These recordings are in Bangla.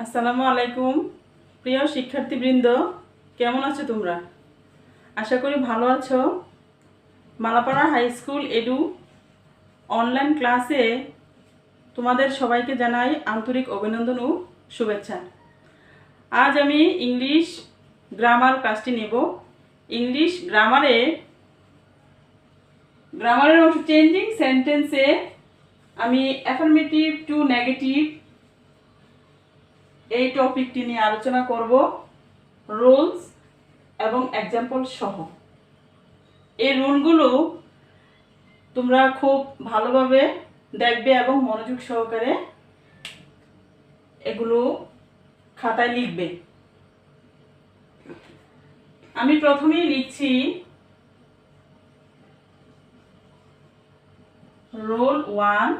আসসালামু আলাইকুম প্রিয় শিক্ষার্থীবৃন্দ, কেমন আছো তোমরা? আশা করি ভালো আছো। Malapara high school edu online ক্লাসে তোমাদের সবাইকে জানাই আন্তরিক অভিনন্দন ও শুভেচ্ছা। আজ আমি ইংলিশ গ্রামার ক্লাসটি নেব। ইংলিশ গ্রামারের অংশ চেঞ্জিং সেন্টেন্সে আমি অ্যাফার্মেটিভ টু নেগেটিভ এই টপিকটি নিয়ে আলোচনা করব, রুলস এবং এক্সাম্পল সহ। এই রুলগুলো তোমরা খুব ভালোভাবে দেখবে এবং মনোযোগ সহকারে এগুলো খাতায় লিখবে। আমি প্রথমেই লিখছি রুল 1।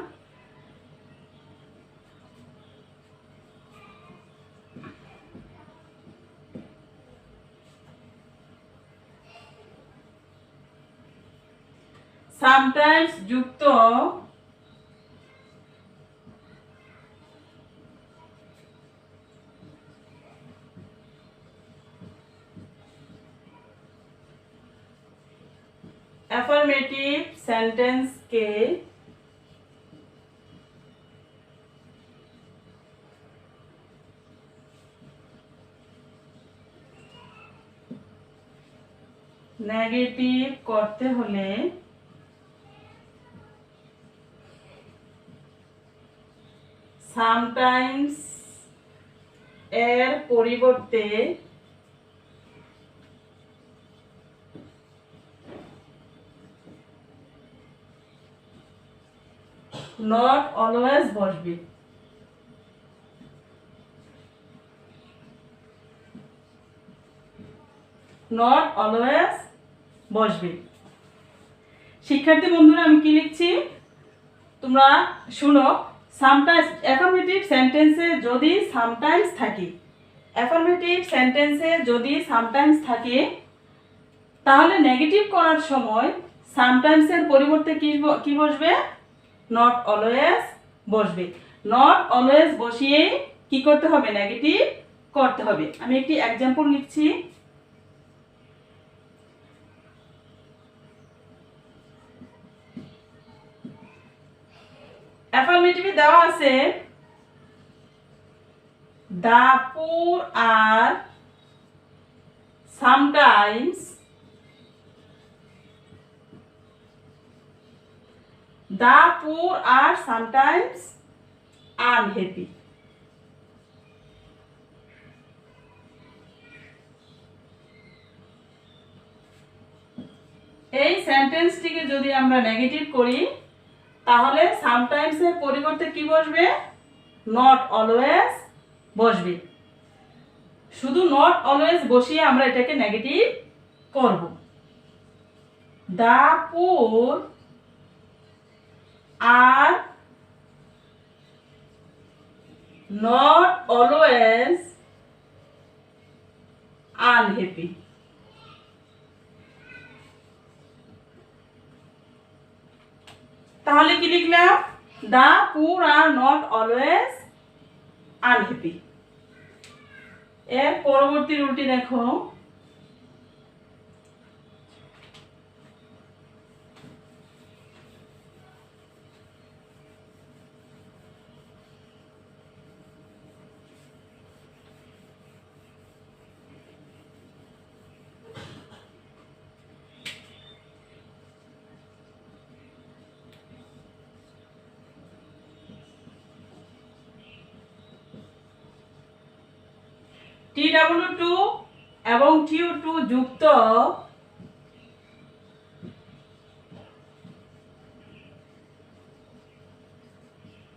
সামটাইমস যুক্ত অ্যাফার্মেটিভ সেন্টেন্সকে নেগেটিভ করতে হলে সামটাইমস এর পরিবর্তে নট অলওয়েজ বসবে। নট অলওয়েজ বসবে। শিক্ষার্থী বন্ধুরা, আমি কি লিখছি তোমরা শুনো। সামটাইমস অ্যাফার্মেটিভ সেন্টেন্সে যদি সামটাইমস থাকে, অ্যাফার্মেটিভ সেন্টেন্সে যদি সামটাইমস থাকে, তাহলে নেগেটিভ করার সময় সামটাইমসের পরিবর্তে কি বসবে? নট অলওয়েজ বসবে। নট অলওয়েজ বসিয়ে কি করতে হবে? নেগেটিভ করতে হবে। আমি একটি এক্সাম্পল লিখছি। অ্যাফার্মেটিভে দেওয়া আছে the poor are sometimes unhappy. এই সেন্টেন্সটিকে যদি আমরা নেগেটিভ করি, তাহলে সামটাইমস এর পরিবর্তে কি বসবে? নট অলওয়েজ বসবে। শুধু নট অলওয়েজ বসিয়ে আমরা এটাকে নেগেটিভ করব। The poor are not always unhappy. তাহলে কি লিখলাম? The poor are not always unhappy. এর পরবর্তী রুলটি দেখো। TW2 এবং TU2 যুক্ত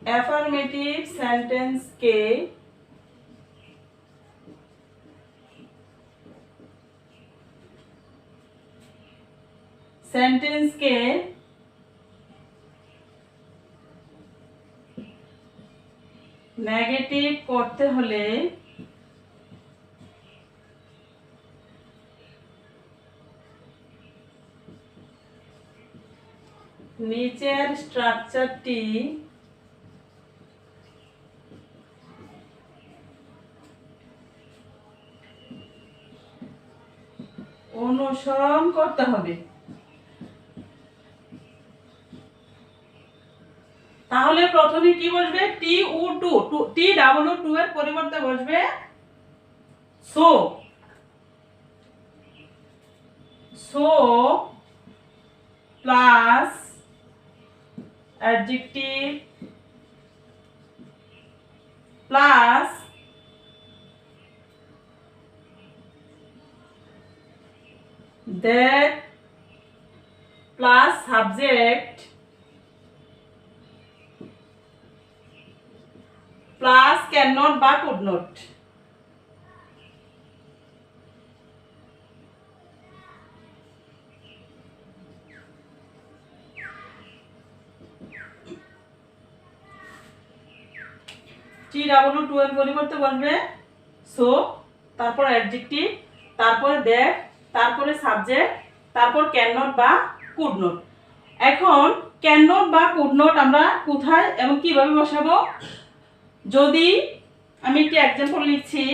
অ্যাফার্মেটিভ সেন্টেন্সকে নেগেটিভ করতে হলে নিচের স্ট্রাকচারটি অনুসরণ করতে হবে। তাহলে প্রথমে কি বসবে? TU2 TW2 এর পরিবর্তে বসবে so. So plus adjective plus that plus subject plus can not বা কুড নট। TW2 এর পরিবর্তে বসবে সো, তারপর অ্যাডজেক্টিভ, তারপরে দ্যাট, তারপরে সাবজেক্ট, তারপর ক্যান নট বা কুড নট। এখন ক্যান নট বা কুড নট আমরা কোথায় এবং কিভাবে বসাবো? যদি আমি একটি এক্সাম্পল লিখছি,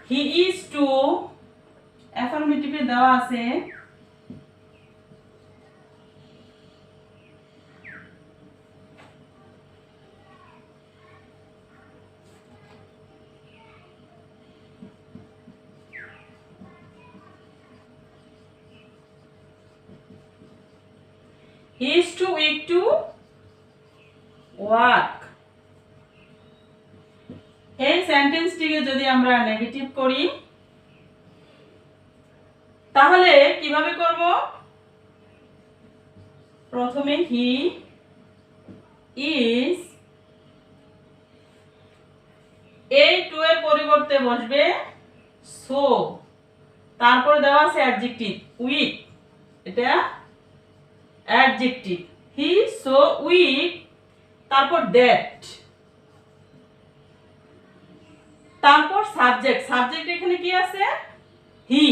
হি ইজ টু, অ্যাফার্মেটিভে দেওয়া আছে he is too weak to walk। এই সেন্টেন্সটিকে যদি আমরা নেগেটিভ করি তাহলে কিভাবে করব? প্রথমে হি ইজ, এই টু এর পরিবর্তে বসবে সো, তারপরে দেওয়া আছে অ্যাডজেক্টিভ উইক, এটা অ্যাডজেক্টিভ, হি সো উইক, তারপর দ্যাট, তারপর সাবজেক্ট, সাবজেক্ট এখানে কি আছে? হি।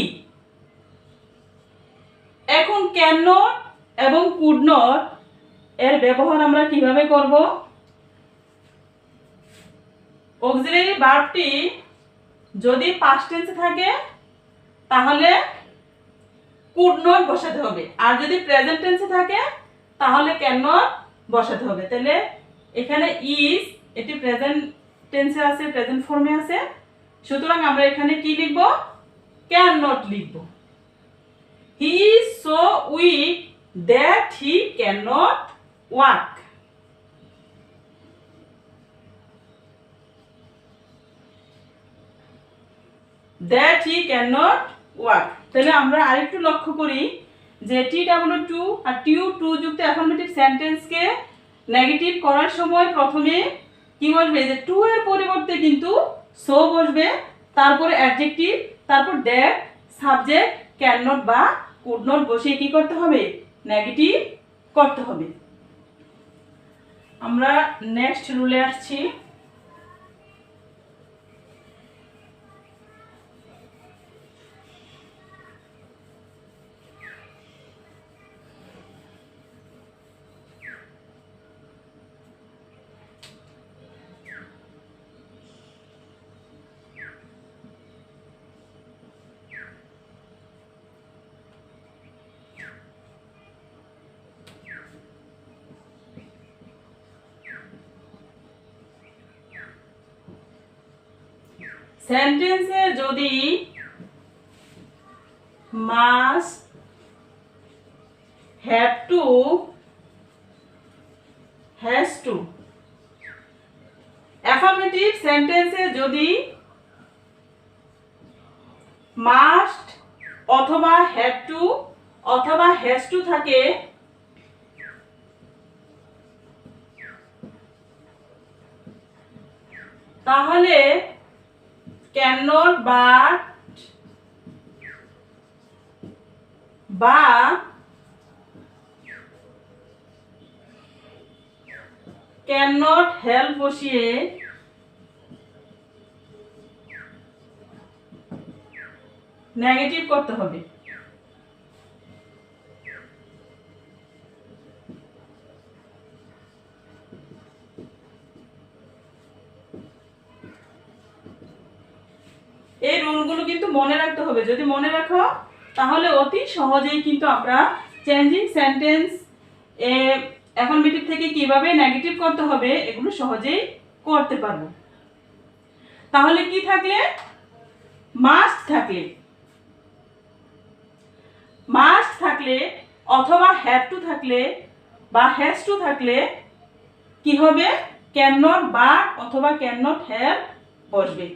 এখন ক্যান নট এবং কুড নট এর ব্যবহার আমরা কিভাবে করব? অক্সিলারি ভার্বটি যদি পাস্ট টেন্সে থাকে তাহলে কুড নট বসাতে হবে, আর যদি প্রেজেন্ট টেন্সে থাকে তাহলে ক্যান নট বসাতে হবে। তাহলে এখানে ইজ, এটি প্রেজেন্ট টেন্সে আছে, প্রেজেন্ট ফর্মে আছে, সুতরাং আমরা এখানে কি লিখব? ক্যান নট লিখব। He is so weak that he can not walk. That he can not walk. তাহলে আমরা আরেকটু লক্ষ্য করি যে TW2 আর TU2 যুক্ত অ্যাফার্মেটিভ সেন্টেন্সকে নেগেটিভ করার সময় প্রথমে কি বসবে? যে টু এর পরিবর্তে কিন্তু সো বসবে, তারপরে অ্যাডজেক্টিভ, তারপর দ্যাট, সাবজেক্ট, ক্যান নট বা কুড নট বসিয়ে কি করতে হবে? নেগেটিভ করতে হবে। আমরা নেক্সট রুলে আসছি। সেন্টেন্সে যদি must, have to, has to, affirmative সেন্টেন্সে যদি মাস্ট অথবা হ্যাভ টু অথবা হ্যাজ টু থাকে তাহলে ক্যান নট বা ক্যান নট হেল্প বসিয়ে নেগেটিভ করতে হবে। এই রুলগুলো কিন্তু মনে রাখতে হবে। যদি মনে রাখো তাহলে অতি সহজেই কিন্তু আমরা চেঞ্জিং সেন্টেন্স অ্যাফার্মেটিভ থেকে কিভাবে নেগেটিভ করতে হবে এগুলো সহজেই করতে পারবো। তাহলে কি থাকলে, মাস্ট থাকলে, মাস্ট থাকলে অথবা হ্যাভ টু থাকলে বা হ্যাজ টু থাকলে কি হবে, ক্যান নট বাট অথবা ক্যান নট হ্যাভ বসবে।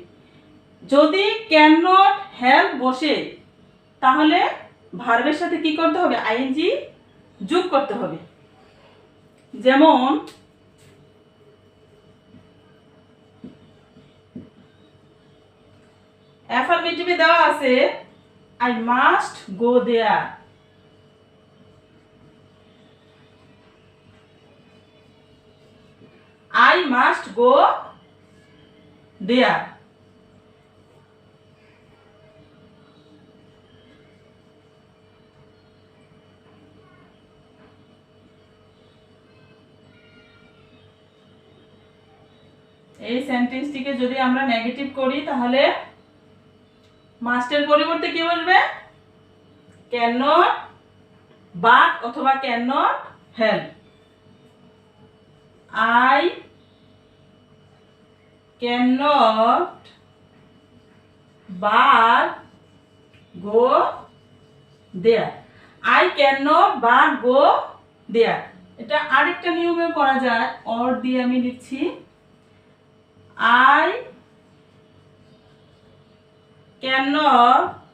যদি ক্যান নট হ্যাভ বসে তাহলে ভার্বের সাথে কি করতে হবে, আইএনজি যোগ করতে হবে। যেমন অ্যাফার্মেটিভে দেওয়া আছে I must go there. I must go there. এই সেন্টেন্সটিকে যদি আমরা নেগেটিভ করি তাহলে মাস্টের পরিবর্তে কি বসবে, ক্যান নট বাট অথবা can not help. I cannot but go there. I cannot but go there. এটা আরেকটা নিয়মে করা যায়, অর দিয়ে আমি লিখছি I cannot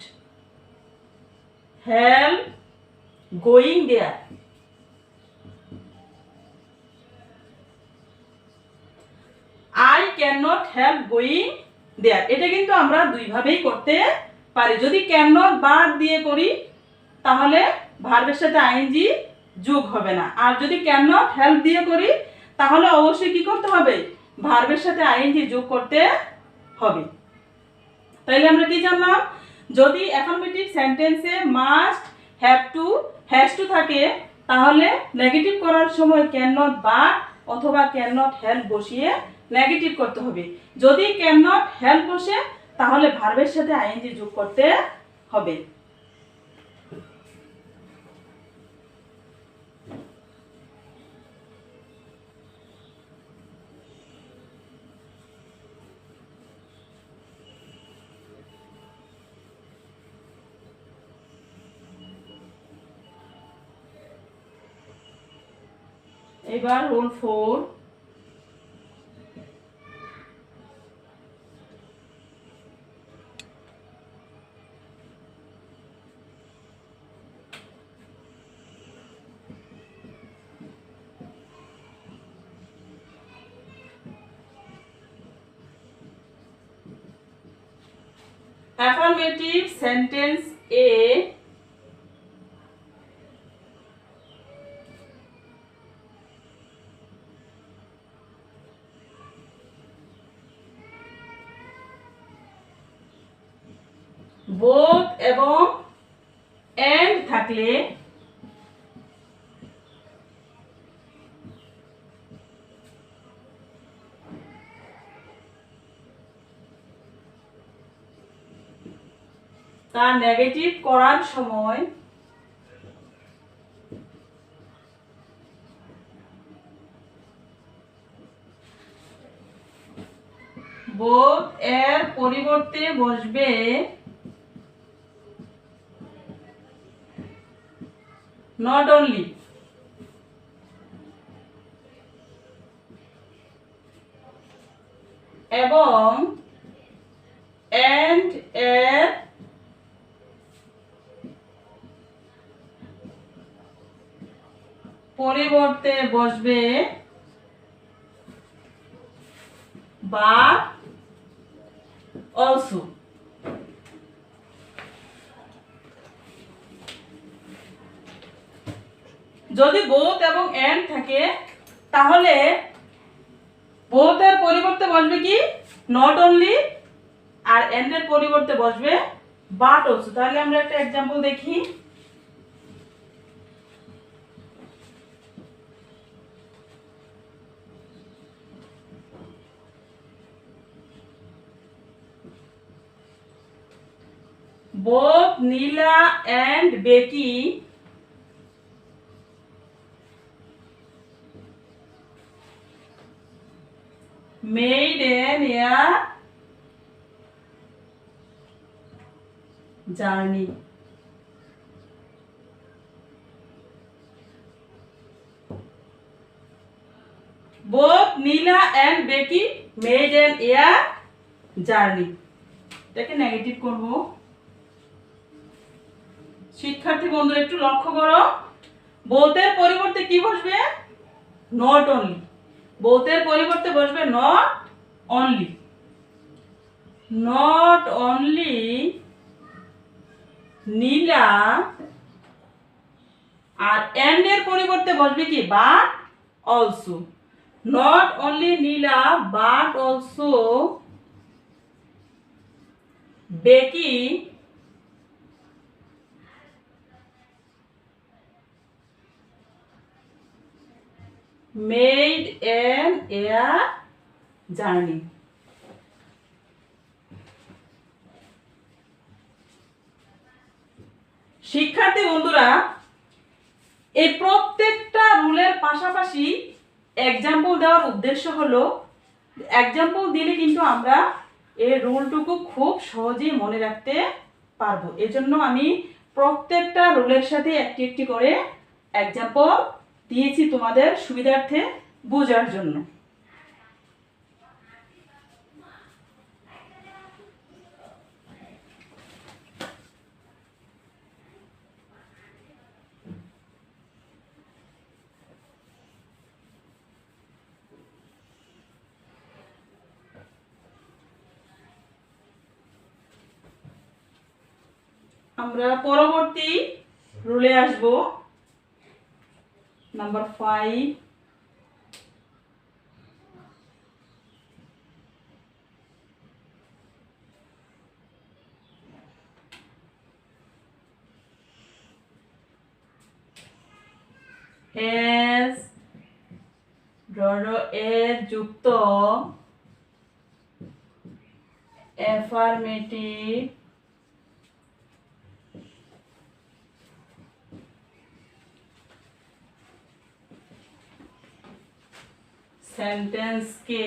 help going there. I cannot help going there. এটা কিন্তু আমরা দুইভাবেই করতে পারি। যদি cannot বাদ দিয়ে করি তাহলে ভার্বের সাথে আইএনজি যোগ হবে না, আর যদি cannot help দিয়ে করি তাহলে অবশ্যই কি করতে হবে, ভার্বের সাথে আইএনজি যোগ করতে হবে। তাইলে আমরা কি জানলাম, যদি অ্যাফার্মেটিভ সেন্টেন্সে must, have to, has to থাকে তাহলে নেগেটিভ করার সময় ক্যান নট বাট অথবা ক্যান নট হেল্প বসিয়ে নেগেটিভ করতে হবে। যদি ক্যান নট হেল্প বসে তাহলে ভার্বের সাথে আইএনজি যোগ করতে হবে। এবার rule 4, affirmative sentence A both এবং and থাকলে তার নেগেটিভ করার সময় both এর পরিবর্তে বসবে not only। এবং and এর পরিবর্তে বসবে বা also। যদি both এবং and থাকে তাহলে both এর পরিবর্তে বসবে কি not only, আর and এর পরিবর্তে বসবে but also। তাহলে আমরা একটা एग्जांपल দেখি। both Neela and Becky made an air journey. Both Neela and Becky made an air journey. এটাকে নেগেটিভ করব। শিক্ষার্থী বন্ধুরা একটু লক্ষ্য করো, বোথের পরিবর্তে কি বসবে? Not only. বোথের পরিবর্তে বসবে not only. Not only Nila, আর এন্ড এর পরিবর্তে বসবে কি? But also. Not only Nila but also Becky made an air journey. শিক্ষার্থী বন্ধুরা, এই প্রত্যেকটা রুলের পাশাপাশি এক্সাম্পল দেওয়ার উদ্দেশ্য হলো, এক্সাম্পল দিলে কিন্তু আমরা এই রুলটুকু খুব সহজেই মনে রাখতে পারবো। এজন্য আমি প্রত্যেকটা রুলের সাথে একটি একটি করে এক্সাম্পল দিয়েছি তোমাদের সুবিধার্থে বোঝার জন্য। আমরা পরবর্তী রুলে আসব, নাম্বার 5। এস ধরো এর যুক্ত অ্যাফার্মেটিভ সেন্টেন্সকে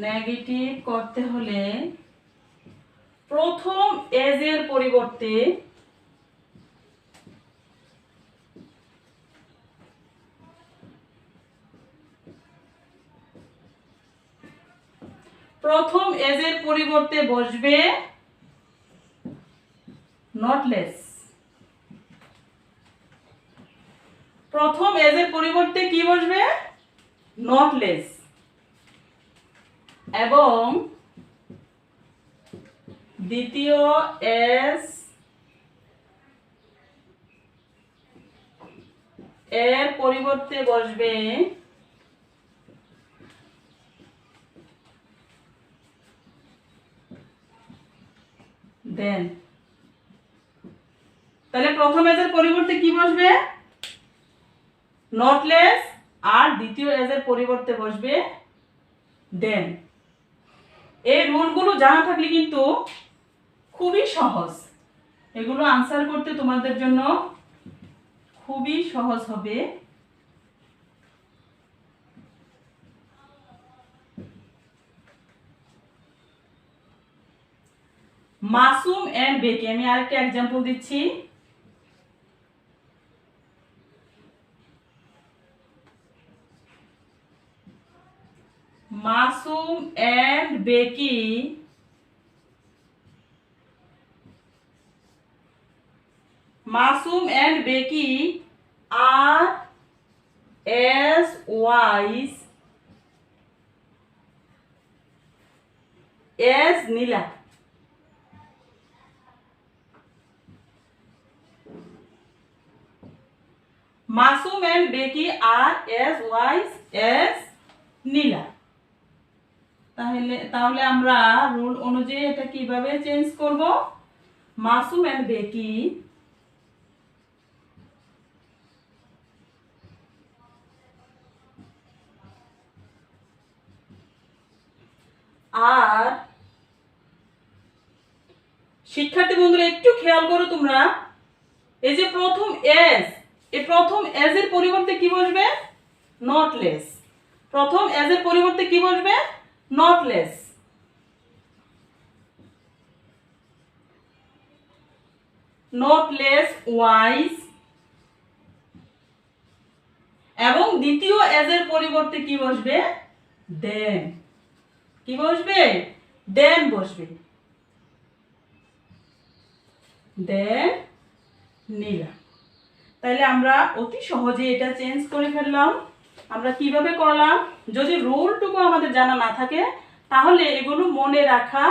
নেগেটিভ করতে হলে প্রথম এজের পরিবর্তে বসবে নটলেস। প্রথম এজের পরিবর্তে কি বসবে? নটলেস। এবং দ্বিতীয় এস এর পরিবর্তে বসবে দেন। তাহলে প্রথম এজের পরিবর্তে কি বসবে? নটলেস, আর দ্বিতীয় এজের পরিবর্তে বসবে দেন। এই রুলগুলো জানা থাকলে কিন্তু খুবই সহজ, এগুলো আনসার করতে তোমাদের জন্য খুবই সহজ হবে। মাসুম এন্ড বেকি, আমি আরেকটা এক্সাম্পল দিচ্ছি। Masum and Becky are as wise as Neela. Masum and Becky are as wise as Neela. তাহলে আমরা রুল অনুযায়ী এটা কিভাবে চেঞ্জ করব? মাসুম এন্ড বেকি আর, শিক্ষার্থী বন্ধুরা একটু খেয়াল করো তোমরা, এই যে প্রথম এস, এই প্রথম এস এর পরিবর্তে কি বসবে? Not less. প্রথম এস এর পরিবর্তে কি বসবে? Not less. Not less wise. এবং দ্বিতীয় এস এর পরিবর্তে কি বসবে? দেন। কি বসবে? দেন বসবে। দেন নীলা। তাইলে আমরা অতি সহজে এটা চেঞ্জ করে ফেললাম। আমরা কিভাবে করলাম? যদি রুলটুকু আমাদের জানা না থাকে তাহলে এগুলো মনে রাখা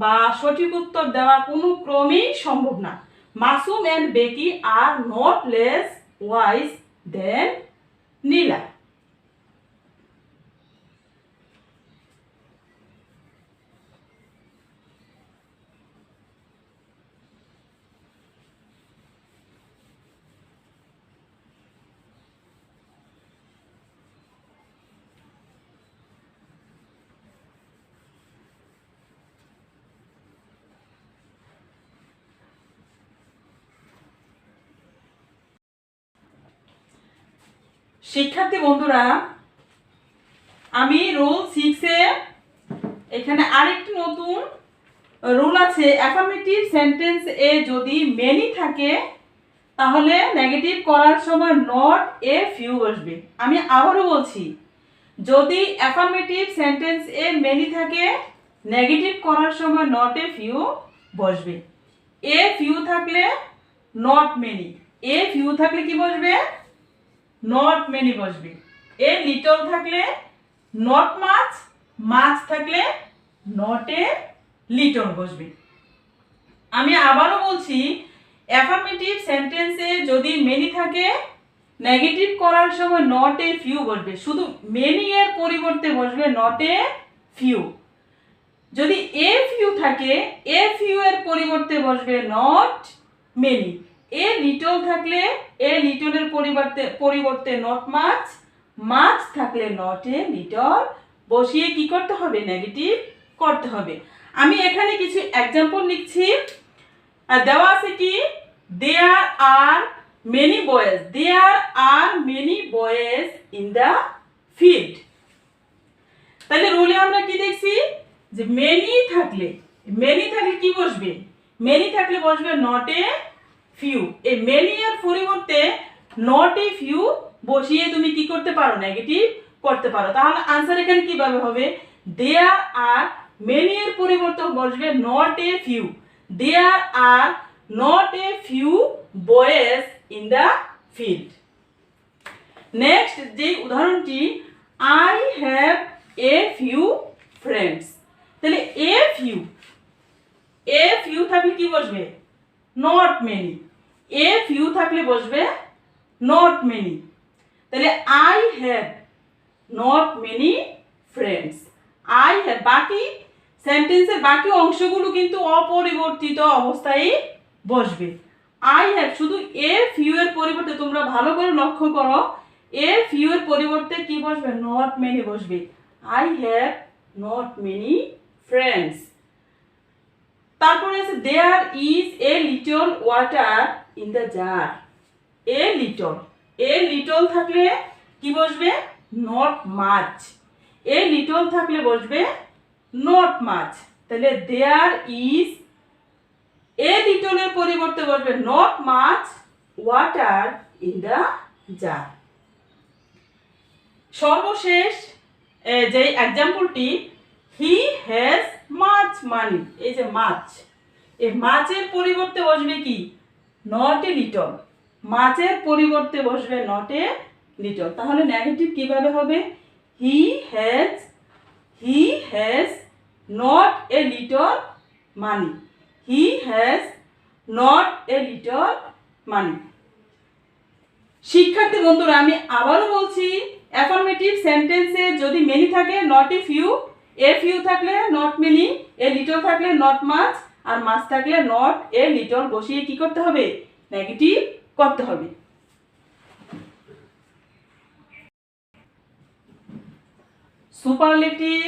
বা সঠিক উত্তর দেওয়া কোনো ক্রমেই সম্ভব না। Masum and Becky are not less wise than Nila. শিক্ষার্থী বন্ধুরা, আমি রুল 6 এ এখানে আরেকটি নতুন রুল আছে। অ্যাফার্মেটিভ সেন্টেন্স এ যদি মেনি থাকে তাহলে নেগেটিভ করার সময় নট এ ফিউ বসবে। আমি আবারও বলছি, যদি অ্যাফার্মেটিভ সেন্টেন্স এ মেনি থাকে নেগেটিভ করার সময় নট এ ফিউ বসবে। এ ফিউ থাকলে নট মেনি, এ ফিউ থাকলে কি বসবে? নট মেনি বসবে। এ লিটল থাকলে নট মাছ, মাছ থাকলে নট এ লিটল বসবে। আমি আবারও বলছি, অ্যাফার্মেটিভ সেন্টেন্সে যদি মেনি থাকে নেগেটিভ করার সময় নট এ ফিউ বসবে। শুধু মেনি এর পরিবর্তে বসবে নট এ ফিউ। যদি এ ফিউ থাকে এ ফিউ এর পরিবর্তে বসবে নট মেনি। এ লিটল থাকলে এ লিটলের পরিবর্তে নট মাছ, মাছ থাকলে নট এ লিটল বসিয়ে কি করতে হবে? নেগেটিভ করতে হবে। আমি এখানে কিছু এক্সাম্পল লিখছি। দেওয়া আছে কি? There are many boys, there are many boys in the field. তাহলে রুলে আমরা কি দেখছি? যে মেনি থাকলে কি বসবে? মেনি থাকলে বসবে নট এ ফিউ। এই মেনি এর পরিবর্তে নট এ ফিউ বসিয়ে তুমি কি করতে পারো? নেগেটিভ করতে পারো। তাহলে आंसर এখানে কিভাবে হবে? দেয়ার আর মেনি এর পরিবর্তে বসবে not a few. There are not a few boys in the field. Next যে উদাহরণটি, I have a few friends. তাহলে এ ফিউ থাকলে কি বসবে? Not many. এ ফিউ থাকলে বসবে নট মেনি। তাহলে I have not many friends. I have, বাকি সেন্টেন্সের বাকি অংশগুলো কিন্তু অপরিবর্তিত অবস্থায় বসবে। আই হ্যাভ শুধু এ ফিউ এর পরিবর্তে, তোমরা ভালো করে লক্ষ্য করো, এ ফিউ এর পরিবর্তে কি বসবে? নট মেনি বসবে। I have not many friends. তারপরে আছে there is a little water in the jar. A little থাকলে কি বসবে? Not much. এ লিটল থাকলে বসবে নট মাচ। তাহলে দেয়ার ইজ এ লিটল এর পরিবর্তে বসবে not much water in the jar. সর্বশেষ যে এক্সাম্পলটি, হি হ্যাজ মাচ মানি। এই যে মাছ, এই মাছের পরিবর্তে বসবে কি? Not a little. মাছের পরিবর্তে বসবে নট এ লিটল। তাহলে নেগেটিভ কিভাবে হবে? He has not a little money. He has not a little money. শিক্ষার্থী বন্ধুরা, আমি আবারও বলছি, অ্যাফার্মেটিভ সেন্টেন্সে যদি মেনি থাকে not a few, a few থাকলে নট মেনি, এ লিটল থাকলে নট মাচ, আর মাছ থাকলে নট এ লিটল বসিয়ে কি করতে হবে? নেগেটিভ করতে হবে। সুপারলেটিভ,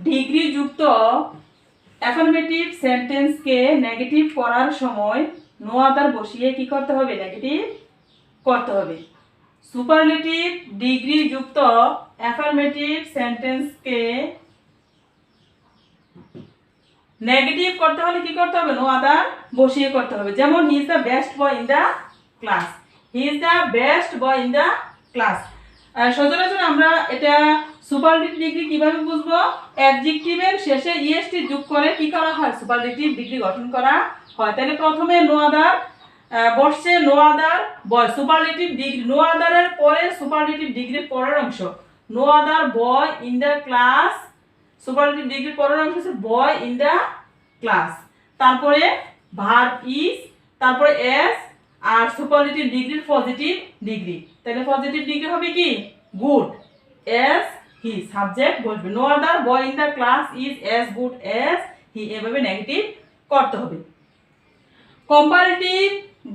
ডিগ্রি যুক্ত অ্যাফার্মেটিভ সেন্টেন্সকে নেগেটিভ করার সময় নো আদার বসিয়ে কি করতে হবে? নেগেটিভ করতে হবে। সুপারলেটিভ ডিগ্রি যুক্ত অ্যাফার্মেটিভ সেন্টেন্সকে নেগেটিভ করতে হলে কি করতে হবে? নো আদার বসিয়ে করতে হবে। যেমন he is the best boy in the class, he is the best boy in the class. সচরাচর আমরা এটা সুপারলেটিভ ডিগ্রি কিভাবে বুঝবো? অ্যাডজেক্টিভের শেষে ইএসটি যোগ করে কি করা হয়? সুপারলেটিভ ডিগ্রি গঠন করা হয়। তাহলে প্রথমে নো আদার বসছে, no other boy, superlative degree, no আদারের পরে সুপারলেটিভ ডিগ্রির পরের অংশ, no other boy in the class, superlative ডিগ্রির পরের অংশ হচ্ছে বয় ইন দ্য ক্লাস। তারপরে ভার্ব ইজ, তারপরে এস, আর সুপারলেটিভ ডিগ্রির পজিটিভ ডিগ্রি। তাহলে পজিটিভ ডিগ্রি হবে কি? গুড, এস হি, সাবজেক্ট বসবে। No other boy in the class is as good as he, এভাবে নেগেটিভ করতে হবে। কম্পারেটিভ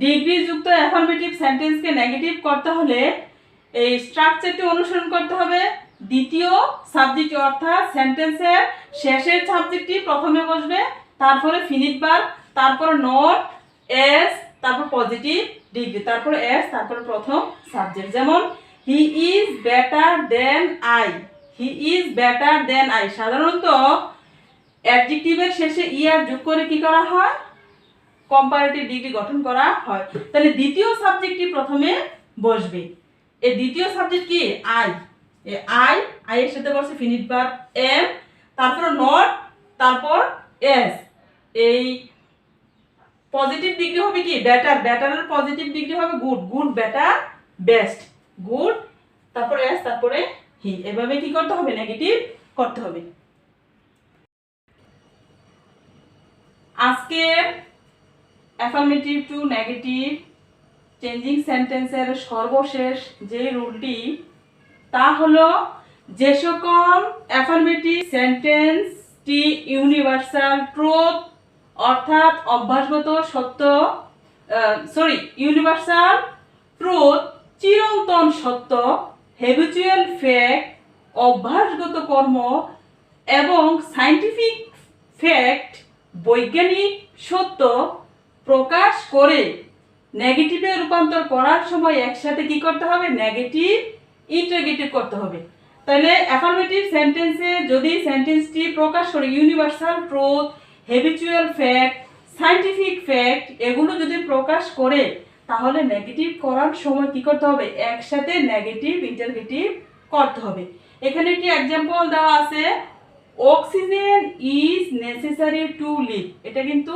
ডিগ্রি যুক্ত অ্যাফার্মেটিভ সেন্টেন্সকে নেগেটিভ করতে হলে এই স্ট্রাকচারটি অনুসরণ করতে হবে। দ্বিতীয় সাবজেক্ট অর্থাৎ সেন্টেন্সের শেষের সাবজেক্টটি প্রথমে বসবে, তারপরে ফিনিট ভার্ব, তারপর নট, এস, তারপর পজিটিভ ডিগ্রি, তারপর এস, তারপর প্রথম সাবজেক্ট। যেমন he is better than I, he is better than I. সাধারণত অ্যাডজেক্টিভের শেষে ইয়ার যোগ করে কি করা হয়? কম্পারেটিভ ডিগ্রি গঠন করা হয়। তাহলে দ্বিতীয় সাবজেক্টটি প্রথমে বসবে। এই দ্বিতীয় সাবজেক্ট কি? আই। আই, আই এর সাথে বসে ফিনিট ভার্ব এম, তারপর নট, তারপর এস। এই পজিটিভ ডিগ্রি হবে কি? বেটার, বেটারের পজিটিভ ডিগ্রি হবে good, good better best, good, তারপর এস, তারপরে হি। এভাবে কি করতে হবে? নেগেটিভ করতে হবে। আজকের অ্যাফার্মেটিভ টু নেগেটিভ চেঞ্জিং সেন্টেন্সের সর্বশেষ যে রুলটি, তা হলো যে সকল অ্যাফার্মেটিভ সেন্টেন্সটি ইউনিভার্সাল ট্রুথ অর্থাৎ অভ্যাসগত সত্য, ইউনিভার্সাল ট্রুথ চিরন্তন সত্য, হ্যাবিচুয়াল ফ্যাক্ট অভ্যাসগত কর্ম এবং সায়েন্টিফিক ফ্যাক্ট বৈজ্ঞানিক সত্য প্রকাশ করে নেগেটিভে রূপান্তর করার সময় একসাথে কি করতে হবে? নেগেটিভ ইন্টারগেটিভ করতে হবে। তাহলে অ্যাফার্মেটিভ সেন্টেন্সে যদি সেন্টেন্সটি প্রকাশ করে universal truth, habitual fact, scientific fact এগুলো যদি প্রকাশ করে, তাহলে নেগেটিভ করার সময় কি করতে হবে? একসাথে নেগেটিভ ইন্টারগেটিভ করতে হবে। এখানে একটি এক্সাম্পল দেওয়া আছে, oxygen is necessary to live. এটা কিন্তু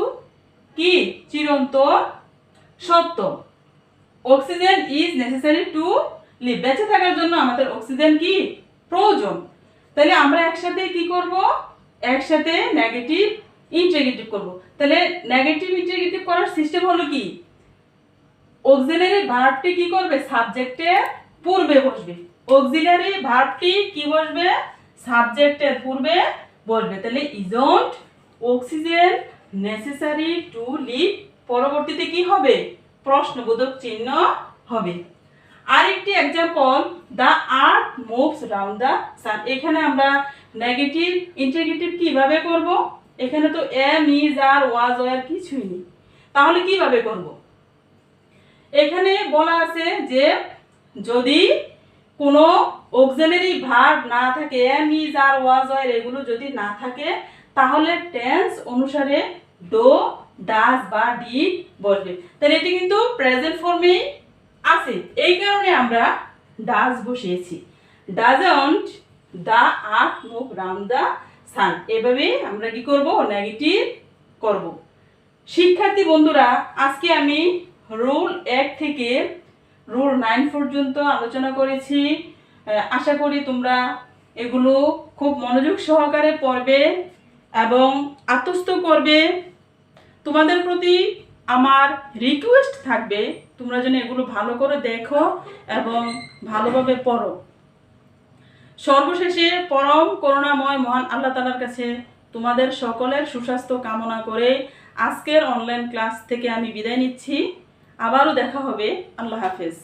কি? চিরন্তন সত্য। Oxygen is necessary to live, বেঁচে থাকার জন্য আমাদের অক্সিজেন কি? প্রয়োজন। তাহলে আমরা একসাথে কি করব? একসাথে নেগেটিভ ইন্টারগেটিভ করব। তাহলে নেগেটিভ ইন্টারগেটিভ করার সিস্টেম হলো কি? অক্সিলারি ভার্বটি কি করবে? সাবজেক্টের পূর্বে বসবে। অক্সিলারি ভার্বটি কি বসবে? সাবজেক্টের পূর্বে বসবে। তাহলে isn't oxygen necessary to live পরবর্তীতে কি হবে? প্রশ্নবোধক চিহ্ন হবে। আরেকটি example, the earth moves round the sun. এখানে আমরা নেগেটিভ ইন্টারগেটিভ কিভাবে করব? এখানে তো am, is, are, was, were কিছুই নেই, তাহলে কিভাবে করব? এখানে বলা আছে যে যদি কোনো অক্সিলারি ভার্ব না থাকে, am, is, are, was, were এগুলো যদি না থাকে, তাহলে টেন্স অনুসারে ডো, ডাজ বা ডিড বসবে। তাহলে এটি কিন্তু প্রেজেন্ট ফর্মেই আছে, এই কারণে আমরা ডাজ বসিয়েছি। Doesn't the earth move round the সান। এভাবে আমরা কি করব? নেগেটিভ করব। শিক্ষার্থী বন্ধুরা, আজকে আমি রুল 1 থেকে রুল 9 পর্যন্ত আলোচনা করেছি। আশা করি তোমরা এগুলো খুব মনোযোগ সহকারে পড়বে এবং আত্মস্থ করবে। তোমাদের প্রতি আমার রিকোয়েস্ট থাকবে তোমরা যেন এগুলো ভালো করে দেখো এবং ভালোভাবে পড়ো। সর্বশেষে পরম করুণাময় মহান আল্লাহ তাআলার কাছে তোমাদের সকলের সুস্বাস্থ্য কামনা করে আজকের অনলাইন ক্লাস থেকে আমি বিদায় নিচ্ছি। আবারও দেখা হবে। আল্লাহ হাফেজ।